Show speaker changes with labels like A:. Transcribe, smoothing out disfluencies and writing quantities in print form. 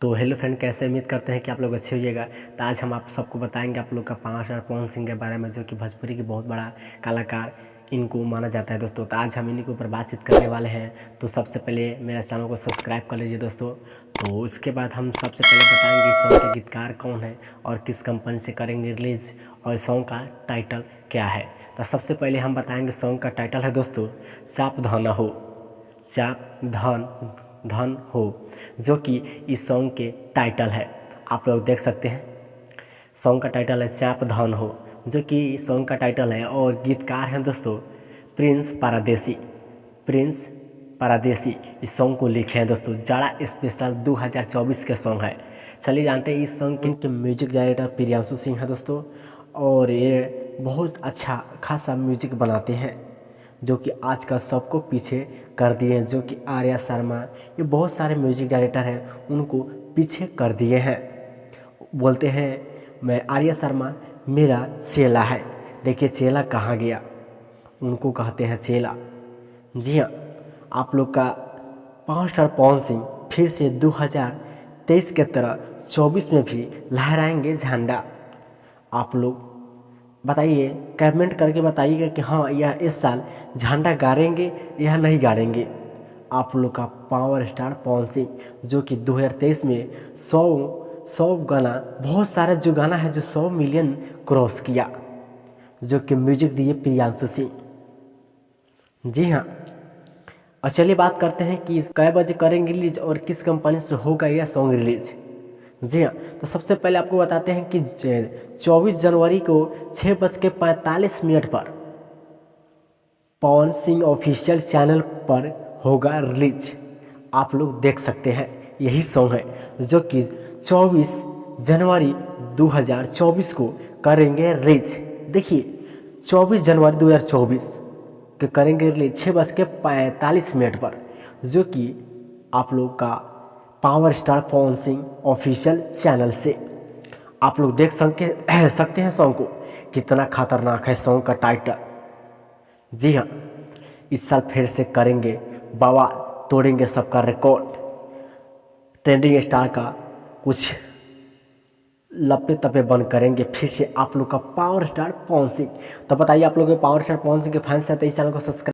A: तो hello friend, कैसे उम्मीद करते हैं कि आप लोग अच्छे होइएगा। तो आज हम आप सबको बताएंगे आप लोग का पावर स्टार पवन सिंह के बारे में, जो कि भोजपुरी की बहुत बड़ा कलाकार इनको माना जाता है दोस्तों। तो आज हम इन्हीं के ऊपर बातचीत करने वाले हैं। तो सबसे पहले मेरा चैनल को सब्सक्राइब कर लीजिए दोस्तों। तो उसके बाद हम सबसे पहले बताएंगे इस सॉन्ग के गीतकार कौन है और किस कंपनी से करेंगे रिलीज, और सॉन्ग का टाइटल क्या है। तो सबसे पहले हम बताएंगे सॉन्ग का टाइटल है दोस्तों सावधान हो, सावधान धन हो, जो कि इस सॉन्ग के टाइटल है। आप लोग देख सकते हैं सॉन्ग का टाइटल है सावधान हो, जो कि सॉन्ग का टाइटल है। और गीतकार हैं दोस्तों प्रिंस पारादेसी। प्रिंस पारादेसी इस सॉन्ग को लिखे हैं दोस्तों। जाड़ा स्पेशल 2024 के सॉन्ग है। चलिए जानते हैं इस सॉन्ग के म्यूजिक डायरेक्टर प्रियांशु सिंह है दोस्तों। और ये बहुत अच्छा खासा म्यूजिक बनाते हैं, जो कि आज का सबको पीछे कर दिए हैं। जो कि आर्या शर्मा, ये बहुत सारे म्यूजिक डायरेक्टर हैं, उनको पीछे कर दिए हैं। बोलते हैं मैं आर्या शर्मा मेरा चेला है। देखिए चेला कहाँ गया, उनको कहते हैं चेला। जी हाँ, आप लोग का पावर स्टार पवन सिंह फिर से 2023 के तरह 24 में भी लहराएंगे झंडा। आप लोग बताइए, कमेंट करके बताइएगा कि हाँ यह इस साल झंडा गाड़ेंगे या नहीं गाड़ेंगे। आप लोग का पावर स्टार पवन सिंह, जो कि 2023 में 100 गाना, बहुत सारा जो गाना है जो 100 मिलियन क्रॉस किया, जो कि म्यूजिक दिए प्रियांशु सिंह। जी हाँ, और चलिए बात करते हैं कि कै बजे करेंगे रिलीज और किस कंपनी से होगा यह सॉन्ग रिलीज। जी हाँ, तो सबसे पहले आपको बताते हैं कि 24 जनवरी को 6:45 पर पवन सिंह ऑफिशियल चैनल पर होगा रिलीज। आप लोग देख सकते हैं यही सॉन्ग है, जो कि 24 जनवरी 2024 को करेंगे रिलीज। देखिए 24 जनवरी 2024 के करेंगे रिलीज 6:45 पर, जो कि आप लोग का power star Pawan Singh official channel से। आप लोग देख सकते हैं सॉन्ग को, कितना खतरनाक है सॉन्ग का टाइटल। जी हाँ, इस साल फिर से करेंगे बवाल, तोड़ेंगे सबका रिकॉर्ड। ट्रेंडिंग स्टार का कुछ लपे तपे बंद करेंगे फिर से आप लोग का पावर स्टार पवन सिंह। तो बताइए, आप लोग पावर स्टार पवन सिंह के फैंस हैं तो इस चैनल को सब्सक्राइब